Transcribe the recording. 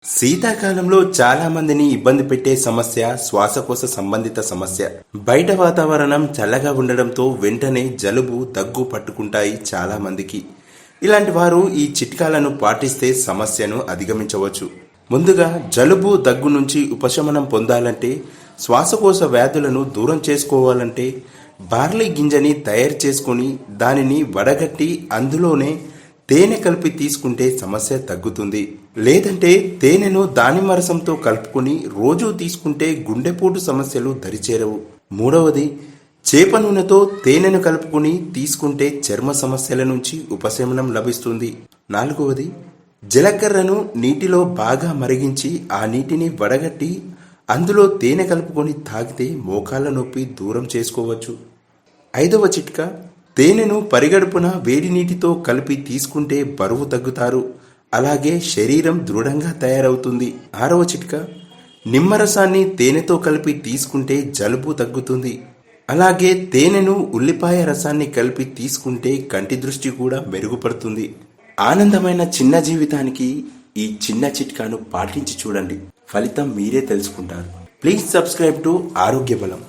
శీతాకాలంలో చాలా మందిని ఇబ్బంది పెట్టే సమస్య శ్వాసకోశ సంబంధిత సమస్య. బయట వాతావరణం చల్లగా ఉండడంతో వెంటనే జలుబు దగ్గు పట్టుకుంటాయి చాలా మందికి. ఇలాంటి వారు ఈ చిట్కాలను పాటిస్తే సమస్యను అధిగమించవచ్చు. ముందుగా జలుబు దగ్గు నుంచి ఉపశమనం పొందాలంటే, శ్వాసకోశ వ్యాధులను దూరం చేసుకోవాలంటే బార్లీ గింజని తయారు చేసుకుని దానిని వడగట్టి అందులోనే తేనె కలిపి తీసుకుంటే సమస్య తగ్గుతుంది. లేదంటే తేనెను దానిమ్మ రసంతో కలుపుకుని రోజూ తీసుకుంటే గుండెపోటు సమస్యలు దరిచేరవు. మూడవది, చేప నూనెతో తేనెను కలుపుకుని తీసుకుంటే చర్మ సమస్యల నుంచి ఉపశమనం లభిస్తుంది. నాలుగవది, జీలకర్రను నీటిలో బాగా మరిగించి ఆ నీటిని వడగట్టి అందులో తేనె కలుపుకొని తాగితే మోకాళ్ళ నొప్పి దూరం చేసుకోవచ్చు. ఐదవ చిట్కా, తేనెను పరిగడుపున వేడి నీటితో కలిపి తీసుకుంటే బరువు తగ్గుతారు, అలాగే శరీరం దృఢంగా తయారవుతుంది. ఆరవ చిట్కా, నిమ్మరసాన్ని తేనెతో కలిపి తీసుకుంటే జలుబు తగ్గుతుంది. అలాగే తేనెను ఉల్లిపాయ రసాన్ని కలిపి తీసుకుంటే కంటి దృష్టి కూడా మెరుగుపడుతుంది. ఆనందమైన చిన్న జీవితానికి ఈ చిన్న చిట్కాను పాటించి చూడండి, ఫలితం మీరే తెలుసుకుంటారు. ప్లీజ్ సబ్స్క్రైబ్ టు ఆరోగ్య బలం.